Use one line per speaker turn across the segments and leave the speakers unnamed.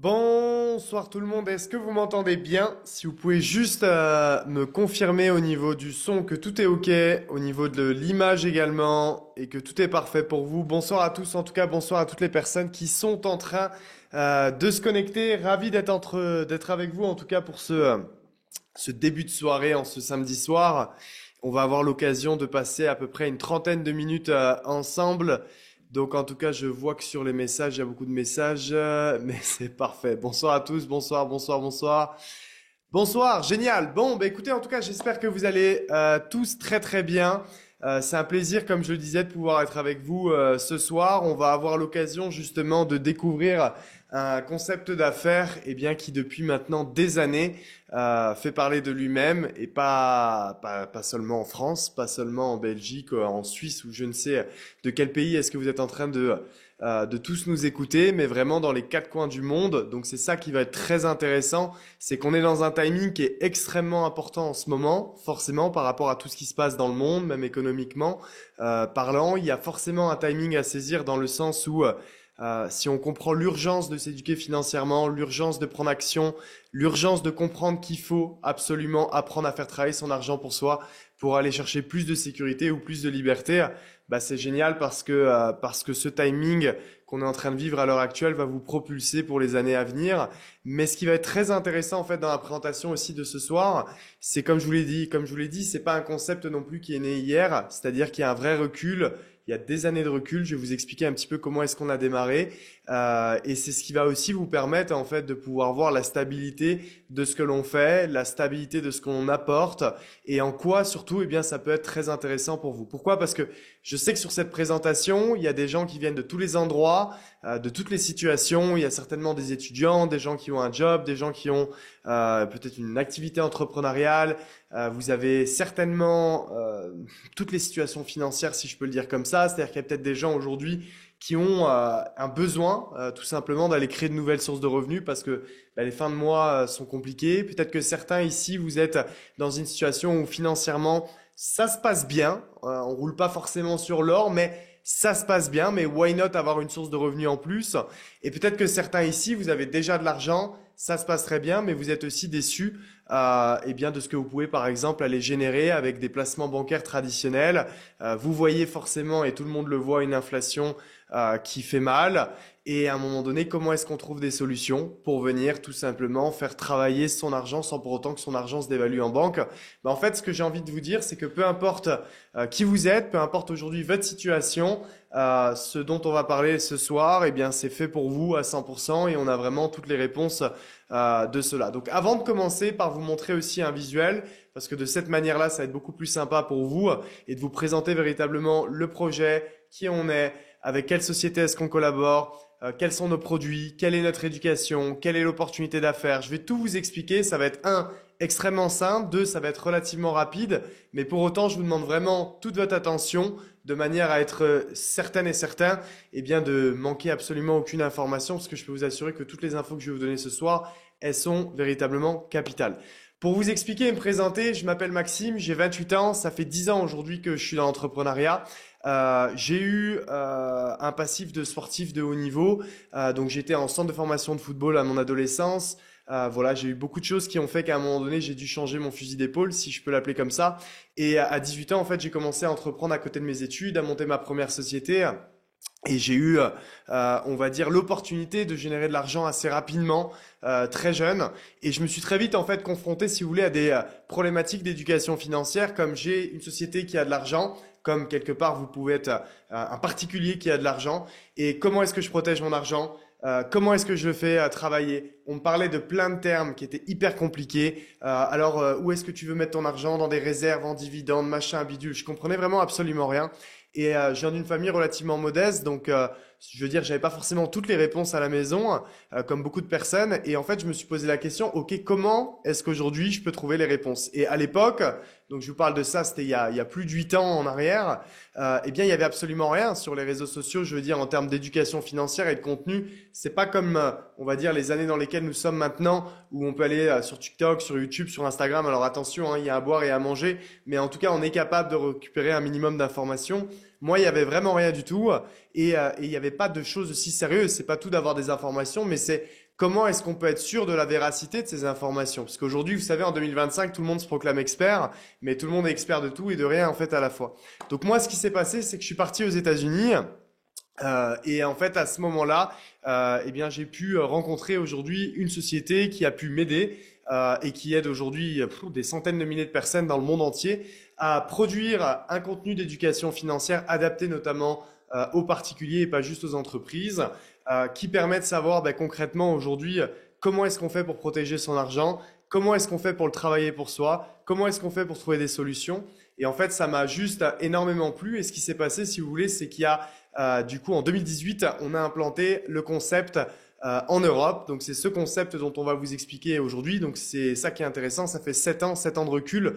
Bonsoir tout le monde, est-ce que vous m'entendez bien? Si vous pouvez juste me confirmer au niveau du son que tout est OK, au niveau de l'image également, et que tout est parfait pour vous. Bonsoir à tous, en tout cas bonsoir à toutes les personnes qui sont en train de se connecter. Ravi d'être avec vous en tout cas pour ce début de soirée en ce samedi soir. On va avoir l'occasion de passer à peu près une trentaine de minutes ensemble. Donc en tout cas, je vois que sur les messages, il y a beaucoup de messages, mais c'est parfait. Bonsoir à tous, bonsoir, bonsoir, bonsoir. Bonsoir, génial. Bon, bah écoutez, en tout cas, j'espère que vous allez tous très très bien. C'est un plaisir, comme je le disais, de pouvoir être avec vous ce soir. On va avoir l'occasion justement de découvrir un concept d'affaires, eh bien, qui depuis maintenant des années fait parler de lui-même et pas seulement en France, pas seulement en Belgique, en Suisse ou je ne sais de quel pays est-ce que vous êtes en train de tous nous écouter, mais vraiment dans les quatre coins du monde. Donc c'est ça qui va être très intéressant, c'est qu'on est dans un timing qui est extrêmement important en ce moment, forcément par rapport à tout ce qui se passe dans le monde, même économiquement parlant. Il y a forcément un timing à saisir dans le sens où si on comprend l'urgence de s'éduquer financièrement, l'urgence de prendre action, l'urgence de comprendre qu'il faut absolument apprendre à faire travailler son argent pour soi, pour aller chercher plus de sécurité ou plus de liberté, bah c'est génial parce que ce timing qu'on est en train de vivre à l'heure actuelle va vous propulser pour les années à venir. Mais ce qui va être très intéressant en fait dans la présentation aussi de ce soir, c'est comme je vous l'ai dit, c'est pas un concept non plus qui est né hier, c'est-à-dire qu'il y a un vrai recul. Il y a des années de recul. Je vais vous expliquer un petit peu comment est-ce qu'on a démarré. Et c'est ce qui va aussi vous permettre en fait de pouvoir voir la stabilité de ce que l'on fait, la stabilité de ce qu'on apporte et en quoi surtout, eh bien, ça peut être très intéressant pour vous. Pourquoi? Parce que je sais que sur cette présentation, il y a des gens qui viennent de tous les endroits, de toutes les situations. Il y a certainement des étudiants, des gens qui ont un job, des gens qui ont peut-être une activité entrepreneuriale. Vous avez certainement toutes les situations financières, si je peux le dire comme ça. C'est-à-dire qu'il y a peut-être des gens aujourd'hui qui ont un besoin tout simplement d'aller créer de nouvelles sources de revenus parce que bah, les fins de mois sont compliquées. Peut-être que certains ici, vous êtes dans une situation où financièrement, ça se passe bien. On roule pas forcément sur l'or, mais ça se passe bien. Mais why not avoir une source de revenus en plus? Et peut-être que certains ici, vous avez déjà de l'argent, ça se passe très bien, mais vous êtes aussi déçus eh bien de ce que vous pouvez par exemple aller générer avec des placements bancaires traditionnels. Vous voyez forcément, et tout le monde le voit, une inflation qui fait mal. Et à un moment donné, comment est-ce qu'on trouve des solutions pour venir tout simplement faire travailler son argent sans pour autant que son argent se dévalue en banque? Ben, en fait, ce que j'ai envie de vous dire, c'est que peu importe qui vous êtes, peu importe aujourd'hui votre situation, ce dont on va parler ce soir, eh bien, c'est fait pour vous à 100% et on a vraiment toutes les réponses de cela. Donc, avant de commencer par vous montrer aussi un visuel, parce que de cette manière-là, ça va être beaucoup plus sympa pour vous et de vous présenter véritablement le projet, qui on est, avec quelle société est-ce qu'on collabore, quels sont nos produits, quelle est notre éducation, quelle est l'opportunité d'affaires. Je vais tout vous expliquer. Ça va être extrêmement simple. Deux, ça va être relativement rapide. Mais pour autant, je vous demande vraiment toute votre attention de manière à être certaine et certain eh bien, de manquer absolument aucune information parce que je peux vous assurer que toutes les infos que je vais vous donner ce soir, elles sont véritablement capitales. Pour vous expliquer et me présenter, je m'appelle Maxime, j'ai 28 ans, ça fait 10 ans aujourd'hui que je suis dans l'entrepreneuriat. J'ai eu un passif de sportif de haut niveau, donc j'étais en centre de formation de football à mon adolescence. Voilà, j'ai eu beaucoup de choses qui ont fait qu'à un moment donné, j'ai dû changer mon fusil d'épaule, si je peux l'appeler comme ça. Et à 18 ans, en fait, j'ai commencé à entreprendre à côté de mes études, à monter ma première société. Et j'ai eu, on va dire, l'opportunité de générer de l'argent assez rapidement, très jeune. Et je me suis très vite, en fait, confronté, si vous voulez, à des problématiques d'éducation financière. Comme j'ai une société qui a de l'argent, comme quelque part, vous pouvez être un particulier qui a de l'argent. Et comment est-ce que je protège mon argent? Comment est-ce que je le fais travailler? On me parlait de plein de termes qui étaient hyper compliqués. Où est-ce que tu veux mettre ton argent? Dans des réserves, en dividendes, machin, bidule. Je comprenais vraiment absolument rien. Et je viens d'une famille relativement modeste, donc je veux dire, j'avais pas forcément toutes les réponses à la maison, comme beaucoup de personnes. Et en fait, je me suis posé la question, ok, comment est-ce qu'aujourd'hui je peux trouver les réponses? Et à l'époque, donc je vous parle de ça, c'était il y a plus de 8 ans en arrière, eh bien, il y avait absolument rien sur les réseaux sociaux, je veux dire, en termes d'éducation financière et de contenu. C'est pas comme, on va dire, les années dans lesquelles nous sommes maintenant, où on peut aller sur TikTok, sur YouTube, sur Instagram. Alors attention, hein, il y a à boire et à manger, mais en tout cas, on est capable de récupérer un minimum d'informations. Moi, il y avait vraiment rien du tout et il n'y avait pas de choses aussi sérieuses. C'est pas tout d'avoir des informations, mais c'est comment est-ce qu'on peut être sûr de la véracité de ces informations? Parce qu'aujourd'hui, vous savez, en 2025, tout le monde se proclame expert, mais tout le monde est expert de tout et de rien en fait à la fois. Donc moi, ce qui s'est passé, c'est que je suis parti aux États-Unis. Et en fait, à ce moment-là, eh bien, j'ai pu rencontrer aujourd'hui une société qui a pu m'aider et qui aide aujourd'hui des centaines de milliers de personnes dans le monde entier à produire un contenu d'éducation financière adapté notamment aux particuliers et pas juste aux entreprises, qui permet de savoir concrètement aujourd'hui comment est-ce qu'on fait pour protéger son argent, comment est-ce qu'on fait pour le travailler pour soi, comment est-ce qu'on fait pour trouver des solutions. Et en fait, ça m'a juste énormément plu. Et ce qui s'est passé, si vous voulez, c'est qu'il y a du coup en 2018, on a implanté le concept en Europe. Donc c'est ce concept dont on va vous expliquer aujourd'hui. Donc c'est ça qui est intéressant. Ça fait 7 ans de recul.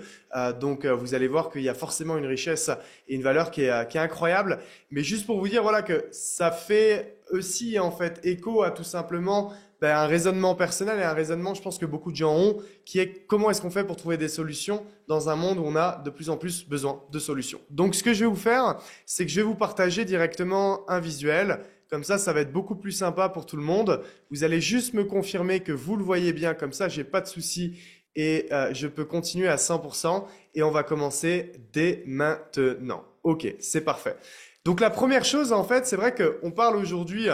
Donc vous allez voir qu'il y a forcément une richesse et une valeur qui est incroyable. Mais juste pour vous dire voilà que ça fait aussi en fait écho à tout simplement un raisonnement personnel et un raisonnement, je pense que beaucoup de gens ont, qui est comment est-ce qu'on fait pour trouver des solutions dans un monde où on a de plus en plus besoin de solutions. Donc ce que je vais vous faire, c'est que je vais vous partager directement un visuel. Comme ça va être beaucoup plus sympa pour tout le monde. Vous allez juste me confirmer que vous le voyez bien, comme ça, j'ai pas de souci et je peux continuer à 100%. Et on va commencer dès maintenant. Ok, c'est parfait. Donc la première chose, en fait, c'est vrai qu'on parle aujourd'hui...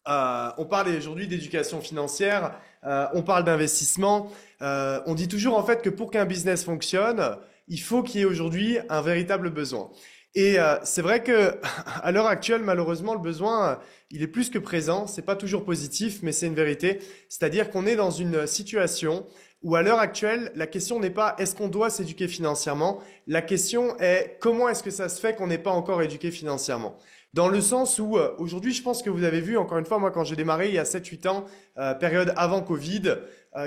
on parle aujourd'hui d'éducation financière, on parle d'investissement. On dit toujours en fait que pour qu'un business fonctionne, il faut qu'il y ait aujourd'hui un véritable besoin. Et c'est vrai que à l'heure actuelle, malheureusement, le besoin, il est plus que présent. C'est pas toujours positif, mais c'est une vérité. C'est-à-dire qu'on est dans une situation où à l'heure actuelle, la question n'est pas est-ce qu'on doit s'éduquer financièrement. La question est comment est-ce que ça se fait qu'on n'est pas encore éduqué financièrement. Dans le sens où aujourd'hui, je pense que vous avez vu, encore une fois, moi quand j'ai démarré il y a 7-8 ans, période avant Covid,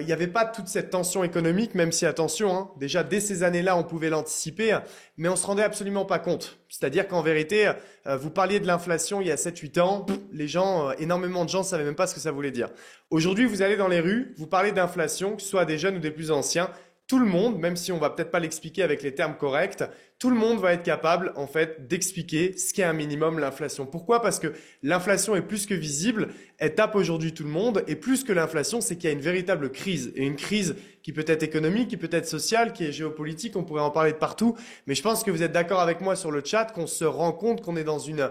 il n'y avait pas toute cette tension économique, même si attention, hein, déjà dès ces années-là, on pouvait l'anticiper, mais on se rendait absolument pas compte. C'est-à-dire qu'en vérité, vous parliez de l'inflation il y a 7-8 ans, les gens, énormément de gens savaient même pas ce que ça voulait dire. Aujourd'hui, vous allez dans les rues, vous parlez d'inflation, que ce soit des jeunes ou des plus anciens, tout le monde, même si on va peut-être pas l'expliquer avec les termes corrects, tout le monde va être capable, en fait, d'expliquer ce qu'est un minimum l'inflation. Pourquoi? Parce que l'inflation est plus que visible, elle tape aujourd'hui tout le monde, et plus que l'inflation, c'est qu'il y a une véritable crise, et une crise qui peut être économique, qui peut être sociale, qui est géopolitique, on pourrait en parler de partout, mais je pense que vous êtes d'accord avec moi sur le chat qu'on se rend compte qu'on est dans une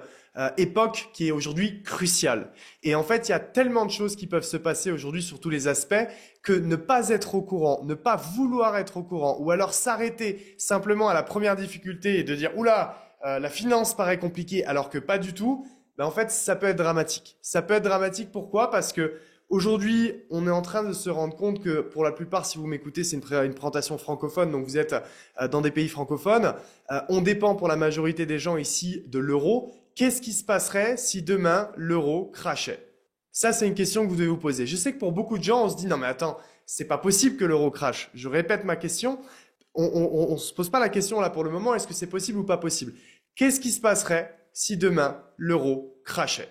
époque qui est aujourd'hui cruciale. Et en fait, il y a tellement de choses qui peuvent se passer aujourd'hui sur tous les aspects que ne pas être au courant, ne pas vouloir être au courant, ou alors s'arrêter simplement à la première difficulté et de dire oula, la finance paraît compliquée, alors que pas du tout. En fait, ça peut être dramatique. Ça peut être dramatique. Pourquoi? Parce que aujourd'hui, on est en train de se rendre compte que pour la plupart, si vous m'écoutez, c'est une présentation francophone, donc vous êtes dans des pays francophones. On dépend pour la majorité des gens ici de l'euro. Qu'est-ce qui se passerait si demain l'euro crachait? Ça, c'est une question que vous devez vous poser. Je sais que pour beaucoup de gens, on se dit non mais attends, c'est pas possible que l'euro crache. Je répète ma question. On se pose pas la question là pour le moment. Est-ce que c'est possible ou pas possible? Qu'est-ce qui se passerait si demain l'euro crachait?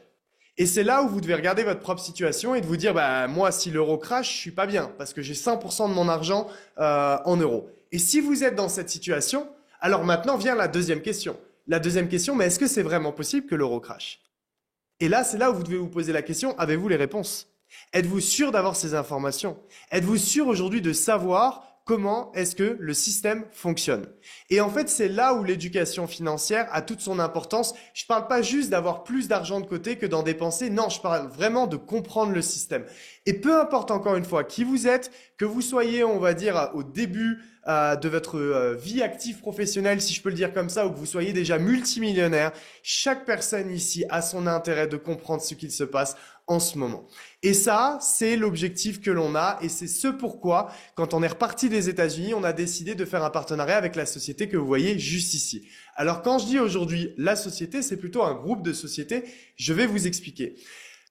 Et c'est là où vous devez regarder votre propre situation et de vous dire bah moi si l'euro crache, je suis pas bien parce que j'ai 100% de mon argent en euros. Et si vous êtes dans cette situation, alors maintenant vient la deuxième question. La deuxième question, mais est-ce que c'est vraiment possible que l'euro crache? Et là, c'est là où vous devez vous poser la question, avez-vous les réponses? Êtes-vous sûr d'avoir ces informations? Êtes-vous sûr aujourd'hui de savoir comment est-ce que le système fonctionne? Et en fait, c'est là où l'éducation financière a toute son importance. Je ne parle pas juste d'avoir plus d'argent de côté que d'en dépenser. Non, je parle vraiment de comprendre le système. Et peu importe encore une fois qui vous êtes, que vous soyez, on va dire, au début de votre vie active professionnelle, si je peux le dire comme ça, ou que vous soyez déjà multimillionnaire, chaque personne ici a son intérêt de comprendre ce qu'il se passe en ce moment. Et ça, c'est l'objectif que l'on a et c'est ce pourquoi, quand on est reparti des États-Unis, on a décidé de faire un partenariat avec la société que vous voyez juste ici. Alors quand je dis aujourd'hui la société, c'est plutôt un groupe de sociétés. Je vais vous expliquer.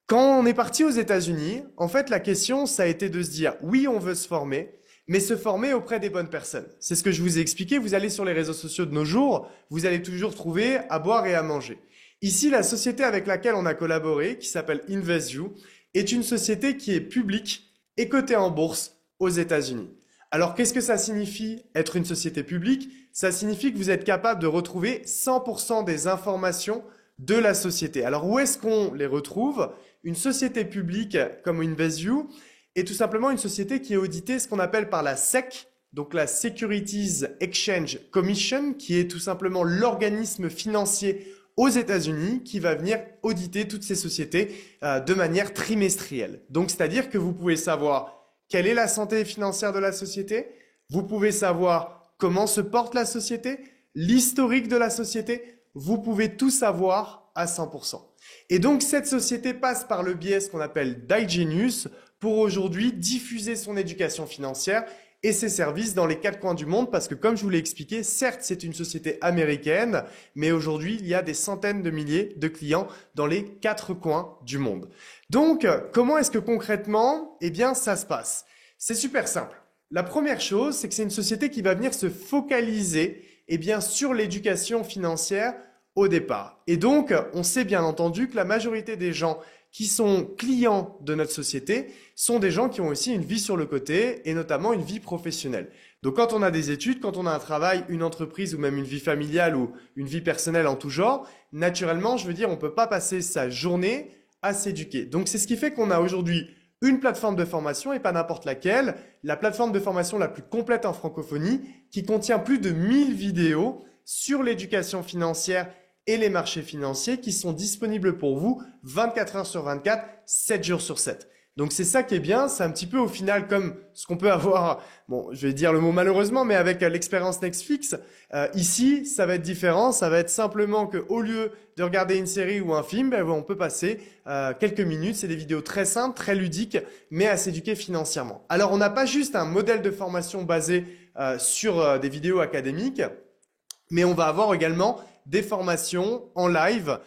Quand on est parti aux États-Unis, en fait, la question, ça a été de se dire, oui, on veut se former, mais se former auprès des bonnes personnes. C'est ce que je vous ai expliqué. Vous allez sur les réseaux sociaux de nos jours, vous allez toujours trouver à boire et à manger. Ici, la société avec laquelle on a collaboré, qui s'appelle InvestYou, est une société qui est publique et cotée en bourse aux États-Unis. Alors, qu'est-ce que ça signifie être une société publique? Ça signifie que vous êtes capable de retrouver 100% des informations de la société. Alors où est-ce qu'on les retrouve? Une société publique comme InvestView est tout simplement une société qui est auditée ce qu'on appelle par la SEC, donc la Securities Exchange Commission, qui est tout simplement l'organisme financier aux États-Unis qui va venir auditer toutes ces sociétés de manière trimestrielle. Donc, c'est-à-dire que vous pouvez savoir quelle est la santé financière de la société, vous pouvez savoir comment se porte la société, l'historique de la société, vous pouvez tout savoir à 100%. Et donc, cette société passe par le biais ce qu'on appelle d'IGenius pour aujourd'hui diffuser son éducation financière et ses services dans les quatre coins du monde parce que comme je vous l'ai expliqué, certes c'est une société américaine, mais aujourd'hui il y a des centaines de milliers de clients dans les quatre coins du monde. Donc comment est-ce que concrètement, eh bien ça se passe? C'est super simple. La première chose, c'est que c'est une société qui va venir se focaliser eh bien, sur l'éducation financière au départ. Et donc on sait bien entendu que la majorité des gens qui sont clients de notre société sont des gens qui ont aussi une vie sur le côté et notamment une vie professionnelle. Donc quand on a des études, quand on a un travail, une entreprise ou même une vie familiale ou une vie personnelle en tout genre, naturellement, je veux dire, on ne peut pas passer sa journée à s'éduquer. Donc c'est ce qui fait qu'on a aujourd'hui une plateforme de formation et pas n'importe laquelle, la plateforme de formation la plus complète en francophonie qui contient plus de 1000 vidéos sur l'éducation financière et les marchés financiers qui sont disponibles pour vous 24 heures sur 24, 7 jours sur 7. Donc c'est ça qui est bien, c'est un petit peu au final comme ce qu'on peut avoir, bon je vais dire le mot malheureusement, mais avec l'expérience Netflix, ici ça va être différent, ça va être simplement qu'au lieu de regarder une série ou un film, ben, on peut passer quelques minutes, c'est des vidéos très simples, très ludiques, mais à s'éduquer financièrement. Alors on n'a pas juste un modèle de formation basé sur des vidéos académiques, mais on va avoir également des formations en live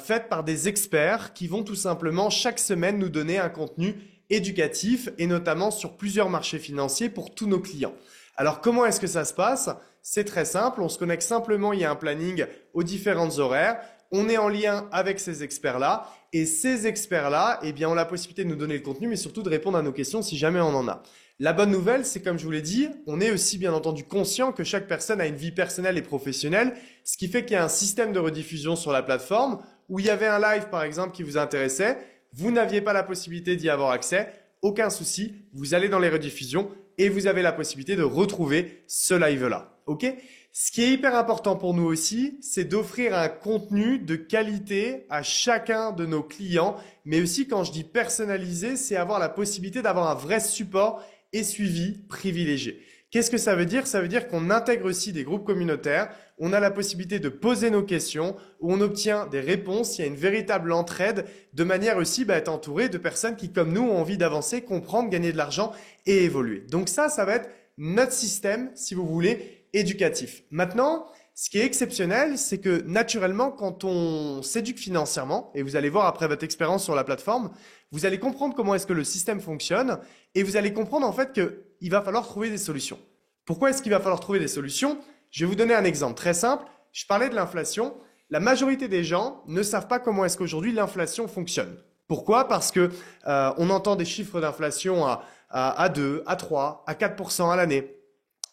faites par des experts qui vont tout simplement chaque semaine nous donner un contenu éducatif et notamment sur plusieurs marchés financiers pour tous nos clients. Alors comment est-ce que ça se passe? C'est très simple, on se connecte simplement, il y a un planning aux différentes horaires, on est en lien avec ces experts-là et ces experts-là, eh bien, ont la possibilité de nous donner le contenu mais surtout de répondre à nos questions si jamais on en a. La bonne nouvelle, c'est comme je vous l'ai dit, on est aussi bien entendu conscient que chaque personne a une vie personnelle et professionnelle, ce qui fait qu'il y a un système de rediffusion sur la plateforme où il y avait un live par exemple qui vous intéressait, vous n'aviez pas la possibilité d'y avoir accès, aucun souci, vous allez dans les rediffusions et vous avez la possibilité de retrouver ce live-là. Ok? Ce qui est hyper important pour nous aussi, c'est d'offrir un contenu de qualité à chacun de nos clients, mais aussi quand je dis personnalisé, c'est avoir la possibilité d'avoir un vrai support et suivi privilégié. Qu'est-ce que ça veut dire? Ça veut dire qu'on intègre aussi des groupes communautaires, on a la possibilité de poser nos questions, où on obtient des réponses, il y a une véritable entraide, de manière aussi à être entouré de personnes qui, comme nous, ont envie d'avancer, comprendre, gagner de l'argent et évoluer. Donc ça va être notre système, si vous voulez, éducatif. Maintenant, ce qui est exceptionnel, c'est que naturellement, quand on s'éduque financièrement, et vous allez voir après votre expérience sur la plateforme, vous allez comprendre comment est-ce que le système fonctionne et vous allez comprendre en fait qu'il va falloir trouver des solutions. Pourquoi est-ce qu'il va falloir trouver des solutions? Je vais vous donner un exemple très simple. Je parlais de l'inflation. La majorité des gens ne savent pas comment est-ce qu'aujourd'hui l'inflation fonctionne. Pourquoi? Parce que on entend des chiffres d'inflation à 2, à 3, à 4% à l'année.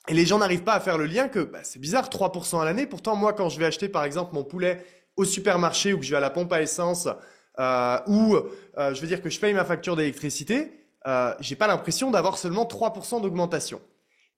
Et les gens n'arrivent pas à faire le lien que c'est bizarre, 3% à l'année. Pourtant, moi, quand je vais acheter par exemple mon poulet au supermarché ou que je vais à la pompe à essence je veux dire que je paye ma facture d'électricité, j'ai pas l'impression d'avoir seulement 3% d'augmentation.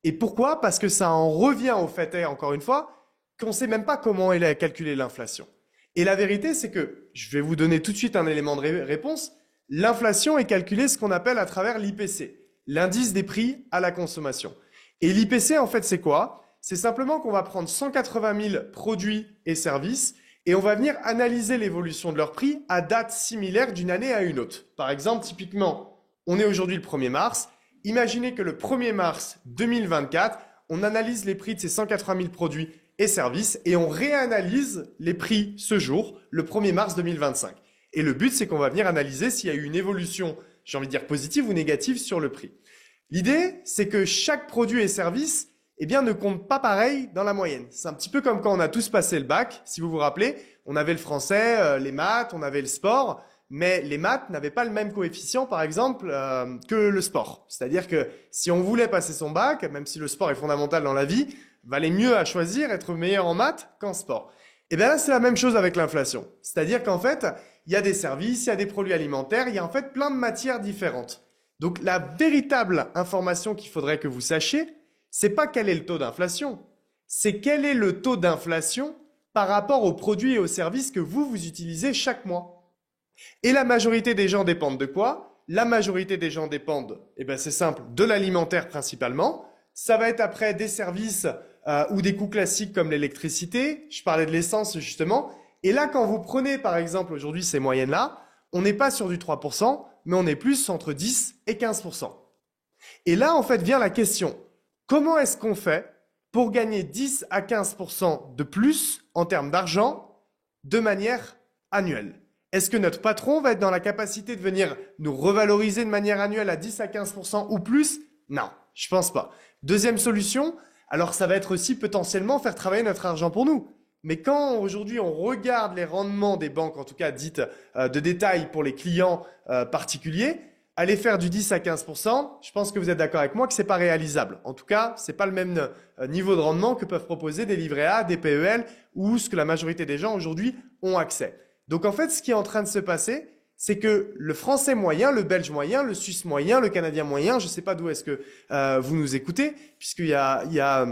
Et pourquoi? Parce que ça en revient au fait, encore une fois, qu'on ne sait même pas comment elle a calculé l'inflation. Et la vérité, c'est que, je vais vous donner tout de suite un élément de réponse, l'inflation est calculée ce qu'on appelle à travers l'IPC, l'indice des prix à la consommation. Et l'IPC, en fait, c'est quoi? C'est simplement qu'on va prendre 180 000 produits et services et on va venir analyser l'évolution de leur prix à date similaire d'une année à une autre. Par exemple, typiquement, on est aujourd'hui le 1er mars. Imaginez que le 1er mars 2024, on analyse les prix de ces 180 000 produits et services et on réanalyse les prix ce jour, le 1er mars 2025. Et le but, c'est qu'on va venir analyser s'il y a eu une évolution, j'ai envie de dire positive ou négative sur le prix. L'idée, c'est que chaque produit et service ne compte pas pareil dans la moyenne. C'est un petit peu comme quand on a tous passé le bac. Si vous vous rappelez, on avait le français, les maths, on avait le sport, mais les maths n'avaient pas le même coefficient, par exemple, que le sport. C'est-à-dire que si on voulait passer son bac, même si le sport est fondamental dans la vie, valait mieux à choisir être meilleur en maths qu'en sport. Et bien là, c'est la même chose avec l'inflation. C'est-à-dire qu'en fait, il y a des services, il y a des produits alimentaires, il y a en fait plein de matières différentes. Donc la véritable information qu'il faudrait que vous sachiez, c'est pas quel est le taux d'inflation, c'est quel est le taux d'inflation par rapport aux produits et aux services que vous utilisez chaque mois. Et la majorité des gens dépendent de quoi? La majorité des gens dépendent, eh ben c'est simple, de l'alimentaire principalement. Ça va être après des services ou des coûts classiques comme l'électricité. Je parlais de l'essence justement. Et là, quand vous prenez par exemple aujourd'hui ces moyennes-là, on n'est pas sur du 3%, mais on est plus entre 10 et 15%. Et là, en fait, vient la question, comment est-ce qu'on fait pour gagner 10 à 15% de plus en termes d'argent de manière annuelle? Est-ce que notre patron va être dans la capacité de venir nous revaloriser de manière annuelle à 10 à 15% ou plus? Non, je pense pas. Deuxième solution, alors ça va être aussi potentiellement faire travailler notre argent pour nous. Mais quand aujourd'hui on regarde les rendements des banques, en tout cas dites de détail pour les clients particuliers, aller faire du 10 à 15%, je pense que vous êtes d'accord avec moi que c'est pas réalisable. En tout cas, c'est pas le même niveau de rendement que peuvent proposer des livrets A, des PEL ou ce que la majorité des gens aujourd'hui ont accès. Donc en fait, ce qui est en train de se passer, c'est que le français moyen, le belge moyen, le suisse moyen, le canadien moyen, je ne sais pas d'où est-ce que vous nous écoutez, puisqu'il y a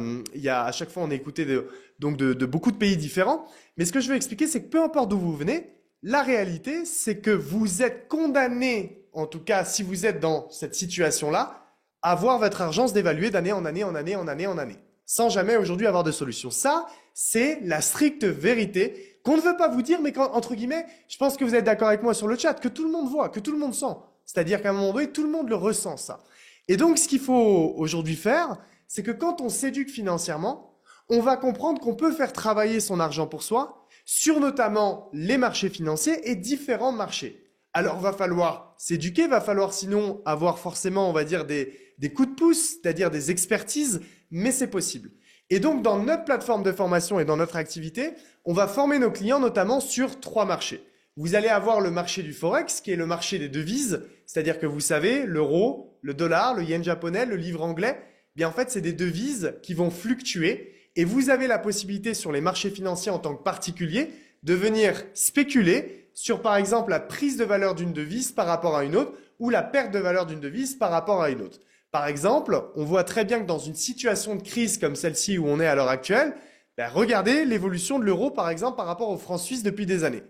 à chaque fois on est écouté de beaucoup de pays différents. Mais ce que je veux expliquer, c'est que peu importe d'où vous venez, la réalité, c'est que vous êtes condamné, en tout cas si vous êtes dans cette situation-là, à voir votre argent se dévaluer d'année en année, en année, en année, en année, sans jamais aujourd'hui avoir de solution. Ça, c'est la stricte vérité qu'on ne veut pas vous dire, mais entre guillemets, je pense que vous êtes d'accord avec moi sur le chat, que tout le monde voit, que tout le monde sent. C'est-à-dire qu'à un moment donné, tout le monde le ressent, ça. Et donc, ce qu'il faut aujourd'hui faire, c'est que quand on s'éduque financièrement, on va comprendre qu'on peut faire travailler son argent pour soi sur notamment les marchés financiers et différents marchés. Alors, va falloir s'éduquer, va falloir sinon avoir forcément, on va dire, des coups de pouce, c'est-à-dire des expertises, mais c'est possible. Et donc, dans notre plateforme de formation et dans notre activité, on va former nos clients notamment sur 3 marchés. Vous allez avoir le marché du Forex, qui est le marché des devises, c'est-à-dire que vous savez, l'euro, le dollar, le yen japonais, le livre anglais, bien en fait, c'est des devises qui vont fluctuer et vous avez la possibilité sur les marchés financiers en tant que particulier de venir spéculer sur, par exemple, la prise de valeur d'une devise par rapport à une autre ou la perte de valeur d'une devise par rapport à une autre. Par exemple, on voit très bien que dans une situation de crise comme celle-ci où on est à l'heure actuelle, regardez l'évolution de l'euro par exemple par rapport au franc suisse depuis des années.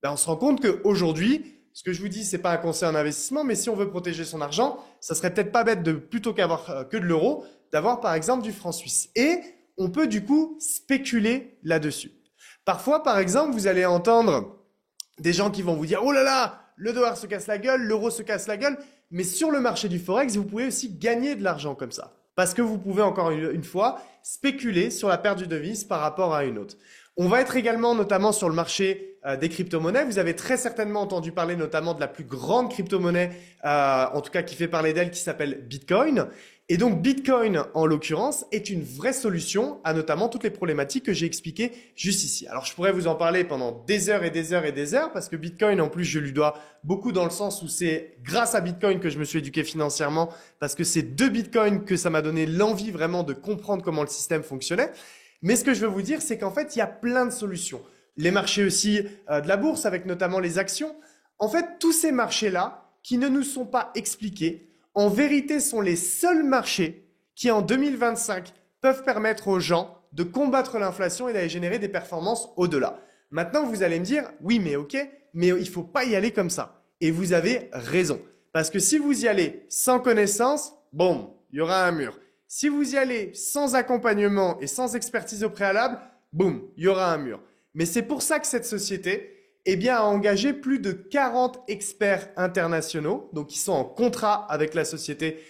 On se rend compte qu'aujourd'hui, ce que je vous dis, c'est pas un conseil en investissement, mais si on veut protéger son argent, ça serait peut-être pas bête de plutôt qu'avoir que de l'euro, d'avoir par exemple du franc suisse. Et on peut du coup spéculer là-dessus. Parfois, par exemple, vous allez entendre des gens qui vont vous dire « Oh là là, le dollar se casse la gueule, l'euro se casse la gueule », mais sur le marché du Forex, vous pouvez aussi gagner de l'argent comme ça. Parce que vous pouvez encore une fois spéculer sur la perte du devise par rapport à une autre. On va être également notamment sur le marché des crypto-monnaies. Vous avez très certainement entendu parler notamment de la plus grande crypto-monnaie, en tout cas qui fait parler d'elle, qui s'appelle Bitcoin. Et donc Bitcoin, en l'occurrence, est une vraie solution à notamment toutes les problématiques que j'ai expliquées juste ici. Alors je pourrais vous en parler pendant des heures et des heures et des heures parce que Bitcoin, en plus, je lui dois beaucoup dans le sens où c'est grâce à Bitcoin que je me suis éduqué financièrement parce que c'est de Bitcoin que ça m'a donné l'envie vraiment de comprendre comment le système fonctionnait. Mais ce que je veux vous dire, c'est qu'en fait, il y a plein de solutions. Les marchés aussi de la bourse avec notamment les actions. En fait, tous ces marchés-là qui ne nous sont pas expliqués, en vérité, sont les seuls marchés qui, en 2025, peuvent permettre aux gens de combattre l'inflation et d'aller générer des performances au-delà. Maintenant, vous allez me dire, oui, mais ok, mais il ne faut pas y aller comme ça. Et vous avez raison. Parce que si vous y allez sans connaissance, boum, il y aura un mur. Si vous y allez sans accompagnement et sans expertise au préalable, boum, il y aura un mur. Mais c'est pour ça que cette société a engagé plus de 40 experts internationaux, donc qui sont en contrat avec la société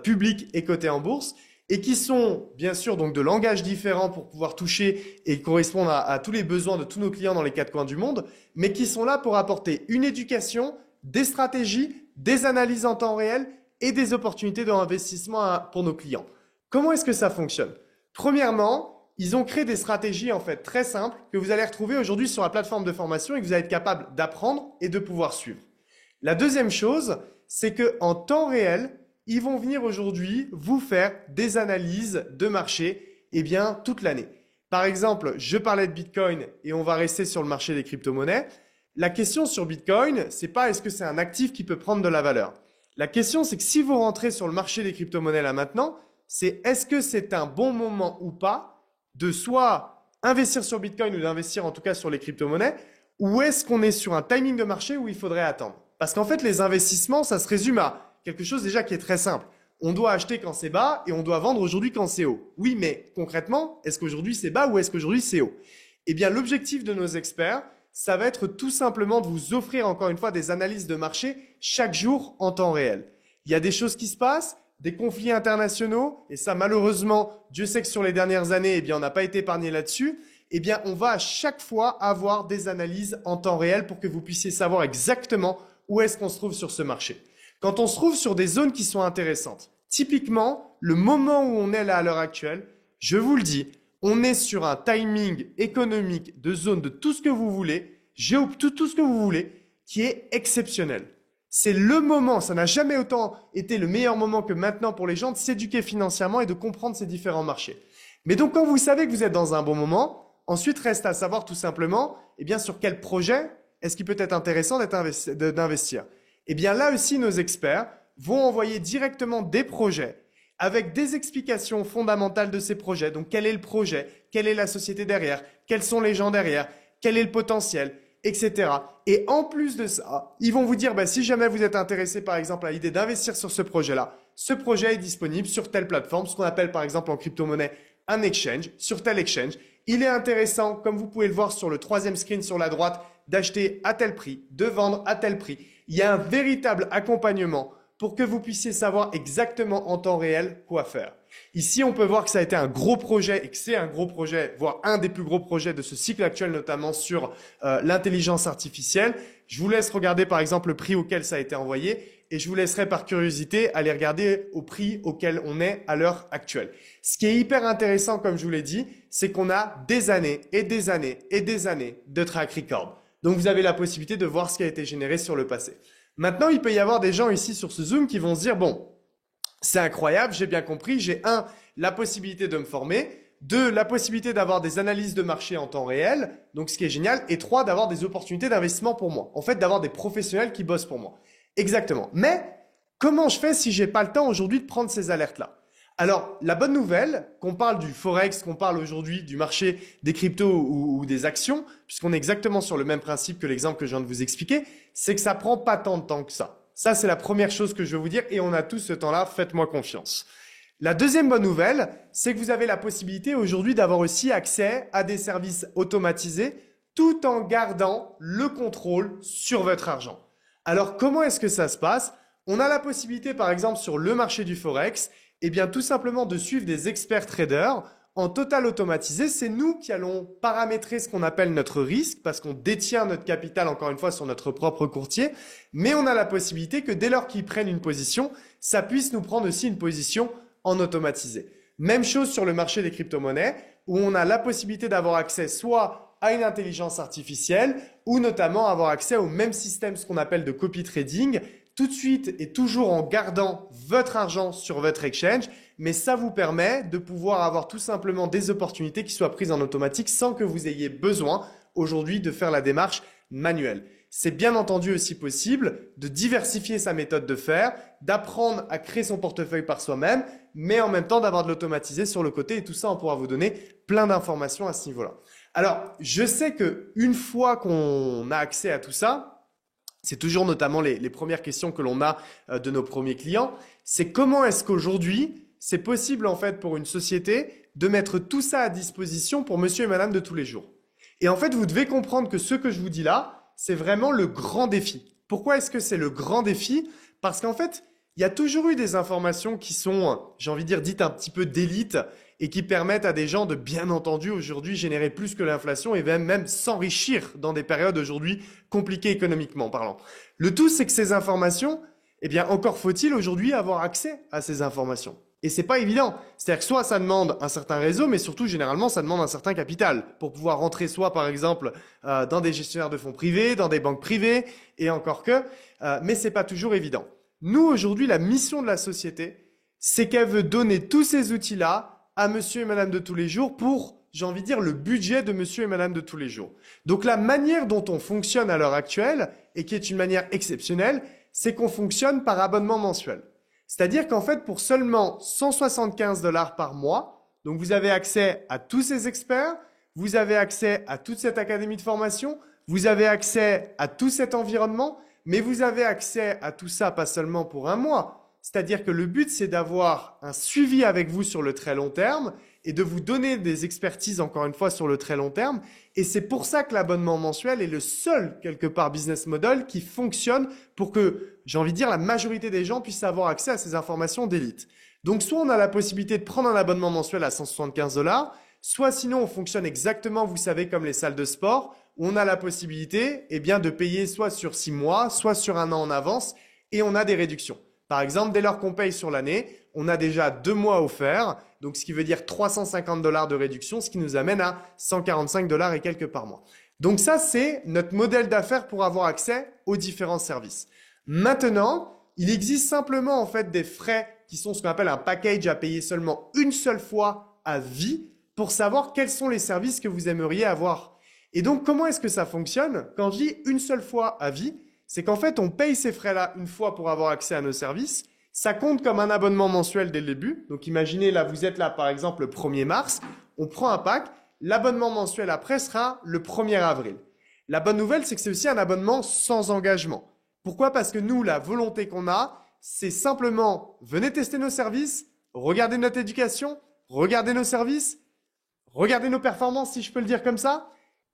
publique et cotée en bourse, et qui sont bien sûr donc de langages différents pour pouvoir toucher et correspondre à tous les besoins de tous nos clients dans les 4 coins du monde, mais qui sont là pour apporter une éducation, des stratégies, des analyses en temps réel et des opportunités d'investissement pour nos clients. Comment est-ce que ça fonctionne? Premièrement, ils ont créé des stratégies en fait très simples que vous allez retrouver aujourd'hui sur la plateforme de formation et que vous allez être capable d'apprendre et de pouvoir suivre. La deuxième chose, c'est qu'en temps réel, ils vont venir aujourd'hui vous faire des analyses de marché toute l'année. par exemple, je parlais de Bitcoin et on va rester sur le marché des crypto-monnaies. La question sur Bitcoin, c'est pas est-ce que c'est un actif qui peut prendre de la valeur. La question, c'est que si vous rentrez sur le marché des crypto-monnaies là maintenant, c'est est-ce que c'est un bon moment ou pas de soit investir sur Bitcoin ou d'investir en tout cas sur les crypto-monnaies, ou est-ce qu'on est sur un timing de marché où il faudrait attendre? Parce qu'en fait, les investissements, ça se résume à quelque chose déjà qui est très simple. On doit acheter quand c'est bas et on doit vendre aujourd'hui quand c'est haut. Oui, mais concrètement, est-ce qu'aujourd'hui c'est bas ou est-ce qu'aujourd'hui c'est haut? Eh bien, l'objectif de nos experts, ça va être tout simplement de vous offrir encore une fois des analyses de marché chaque jour en temps réel. Il y a des choses qui se passent, des conflits internationaux, et ça malheureusement, Dieu sait que sur les dernières années, eh bien, on n'a pas été épargné là-dessus. Eh bien, on va à chaque fois avoir des analyses en temps réel pour que vous puissiez savoir exactement où est-ce qu'on se trouve sur ce marché. Quand on se trouve sur des zones qui sont intéressantes, typiquement, le moment où on est là à l'heure actuelle, je vous le dis, on est sur un timing économique de zone de tout ce que vous voulez, tout ce que vous voulez, qui est exceptionnel. C'est le moment, ça n'a jamais autant été le meilleur moment que maintenant pour les gens de s'éduquer financièrement et de comprendre ces différents marchés. Mais donc, quand vous savez que vous êtes dans un bon moment, ensuite reste à savoir tout simplement, eh bien, sur quel projet est-ce qu'il peut être intéressant d'investir. Eh bien, là aussi, nos experts vont envoyer directement des projets avec des explications fondamentales de ces projets. Donc, quel est le projet? Quelle est la société derrière? Quels sont les gens derrière? Quel est le potentiel? Etc. Et en plus de ça, ils vont vous dire, si jamais vous êtes intéressé par exemple à l'idée d'investir sur ce projet-là, ce projet est disponible sur telle plateforme, ce qu'on appelle par exemple en crypto-monnaie un exchange, sur tel exchange. Il est intéressant, comme vous pouvez le voir sur le troisième screen sur la droite, d'acheter à tel prix, de vendre à tel prix. Il y a un véritable accompagnement pour que vous puissiez savoir exactement en temps réel quoi faire. Ici, on peut voir que ça a été un gros projet et que c'est un gros projet, voire un des plus gros projets de ce cycle actuel, notamment sur l'intelligence artificielle. Je vous laisse regarder par exemple le prix auquel ça a été envoyé et je vous laisserai par curiosité aller regarder au prix auquel on est à l'heure actuelle. Ce qui est hyper intéressant, comme je vous l'ai dit, c'est qu'on a des années et des années et des années de track record. Donc, vous avez la possibilité de voir ce qui a été généré sur le passé. Maintenant, il peut y avoir des gens ici sur ce Zoom qui vont se dire, bon, c'est incroyable, j'ai bien compris, j'ai la possibilité de me former, 2, la possibilité d'avoir des analyses de marché en temps réel, donc ce qui est génial, et 3, d'avoir des opportunités d'investissement pour moi. En fait, d'avoir des professionnels qui bossent pour moi. Exactement. Mais comment je fais si j'ai pas le temps aujourd'hui de prendre ces alertes-là? Alors, la bonne nouvelle, qu'on parle du Forex, qu'on parle aujourd'hui du marché des cryptos ou des actions, puisqu'on est exactement sur le même principe que l'exemple que je viens de vous expliquer, c'est que ça prend pas tant de temps que ça. Ça, c'est la première chose que je veux vous dire et on a tout ce temps-là, faites-moi confiance. La deuxième bonne nouvelle, c'est que vous avez la possibilité aujourd'hui d'avoir aussi accès à des services automatisés tout en gardant le contrôle sur votre argent. Alors, comment est-ce que ça se passe? On a la possibilité, par exemple, sur le marché du Forex, eh bien, tout simplement de suivre des experts traders en total automatisé. C'est nous qui allons paramétrer ce qu'on appelle notre risque parce qu'on détient notre capital, encore une fois, sur notre propre courtier. Mais on a la possibilité que dès lors qu'ils prennent une position, ça puisse nous prendre aussi une position en automatisé. Même chose sur le marché des crypto-monnaies où on a la possibilité d'avoir accès soit à une intelligence artificielle ou notamment avoir accès au même système, ce qu'on appelle de copy trading, tout de suite et toujours en gardant votre argent sur votre exchange, mais ça vous permet de pouvoir avoir tout simplement des opportunités qui soient prises en automatique sans que vous ayez besoin aujourd'hui de faire la démarche manuelle. C'est bien entendu aussi possible de diversifier sa méthode de faire, d'apprendre à créer son portefeuille par soi-même, mais en même temps d'avoir de l'automatisé sur le côté et tout ça, on pourra vous donner plein d'informations à ce niveau-là. Alors, je sais que une fois qu'on a accès à tout ça, c'est toujours notamment les premières questions que l'on a de nos premiers clients. C'est comment est-ce qu'aujourd'hui, c'est possible en fait pour une société de mettre tout ça à disposition pour monsieur et madame de tous les jours. Et en fait, vous devez comprendre que ce que je vous dis là, c'est vraiment le grand défi. Pourquoi est-ce que c'est le grand défi? Parce qu'en fait, il y a toujours eu des informations qui sont, j'ai envie de dire, dites un petit peu d'élite et qui permettent à des gens de, bien entendu, aujourd'hui générer plus que l'inflation et même s'enrichir dans des périodes aujourd'hui compliquées économiquement parlant. Le tout, c'est que ces informations, eh bien, encore faut-il aujourd'hui avoir accès à ces informations. Et c'est pas évident. C'est-à-dire que soit ça demande un certain réseau, mais surtout, généralement, ça demande un certain capital pour pouvoir rentrer soit, par exemple, dans des gestionnaires de fonds privés, dans des banques privées, et encore que, mais c'est pas toujours évident. Nous, aujourd'hui, la mission de la société, c'est qu'elle veut donner tous ces outils-là à monsieur et madame de tous les jours pour j'ai envie de dire, le budget de monsieur et madame de tous les jours. Donc la manière dont on fonctionne à l'heure actuelle, et qui est une manière exceptionnelle, c'est qu'on fonctionne par abonnement mensuel. C'est-à-dire qu'en fait, pour seulement 175 $ par mois, donc vous avez accès à tous ces experts, vous avez accès à toute cette académie de formation, vous avez accès à tout cet environnement, mais vous avez accès à tout ça pas seulement pour un mois. C'est-à-dire que le but, c'est d'avoir un suivi avec vous sur le très long terme et de vous donner des expertises, encore une fois, sur le très long terme. Et c'est pour ça que l'abonnement mensuel est le seul, quelque part, business model qui fonctionne pour que, j'ai envie de dire, la majorité des gens puissent avoir accès à ces informations d'élite. Donc, soit on a la possibilité de prendre un abonnement mensuel à 175 $, soit sinon on fonctionne exactement, vous savez, comme les salles de sport, où on a la possibilité, eh bien, de payer soit sur 6 mois, soit sur un an en avance, et on a des réductions. Par exemple, dès lors qu'on paye sur l'année, on a déjà 2 mois offerts, donc ce qui veut dire 350 $ de réduction, ce qui nous amène à 145 $ et quelques par mois. Donc ça, c'est notre modèle d'affaires pour avoir accès aux différents services. Maintenant, il existe simplement en fait des frais qui sont ce qu'on appelle un package à payer seulement une seule fois à vie pour savoir quels sont les services que vous aimeriez avoir. Et donc, comment est-ce que ça fonctionne? Quand je dis une seule fois à vie, c'est qu'en fait, on paye ces frais-là une fois pour avoir accès à nos services. Ça compte comme un abonnement mensuel dès le début. Donc, imaginez, là, vous êtes là, par exemple, le 1er mars. On prend un pack. L'abonnement mensuel après sera le 1er avril. La bonne nouvelle, c'est que c'est aussi un abonnement sans engagement. Pourquoi? Parce que nous, la volonté qu'on a, c'est simplement, venez tester nos services, regardez notre éducation, regardez nos services, regardez nos performances, si je peux le dire comme ça,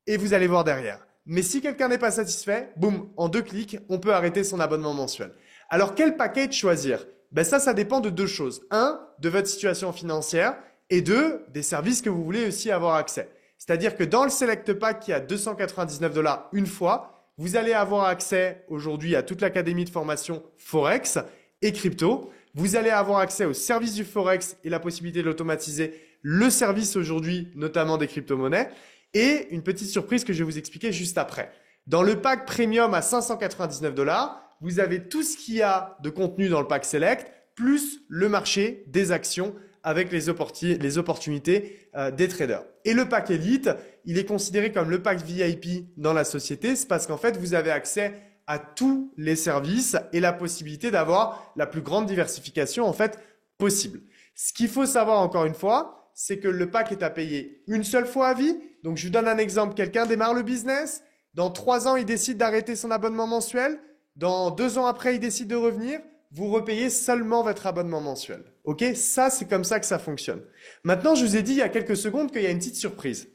et vous allez voir derrière. Mais si quelqu'un n'est pas satisfait, boum, en 2 clics, on peut arrêter son abonnement mensuel. Alors, quel package choisir? Ben ça dépend de 2 choses. 1, de votre situation financière et 2, des services que vous voulez aussi avoir accès. C'est-à-dire que dans le Select Pack qui est à 299 $ une fois, vous allez avoir accès aujourd'hui à toute l'académie de formation Forex et crypto. Vous allez avoir accès au service du Forex et la possibilité de l'automatiser, le service aujourd'hui, notamment des crypto-monnaies. Et une petite surprise que je vais vous expliquer juste après. Dans le pack premium à 599 $, vous avez tout ce qu'il y a de contenu dans le pack select, plus le marché des actions avec les opportunités des traders. Et le pack elite, il est considéré comme le pack VIP dans la société. C'est parce qu'en fait, vous avez accès à tous les services et la possibilité d'avoir la plus grande diversification en fait possible. Ce qu'il faut savoir encore une fois, c'est que le pack est à payer une seule fois à vie. Donc, je vous donne un exemple. Quelqu'un démarre le business. Dans 3 ans, il décide d'arrêter son abonnement mensuel. Dans 2 ans après, il décide de revenir. Vous repayez seulement votre abonnement mensuel. OK? Ça, c'est comme ça que ça fonctionne. Maintenant, je vous ai dit il y a quelques secondes qu'il y a une petite surprise.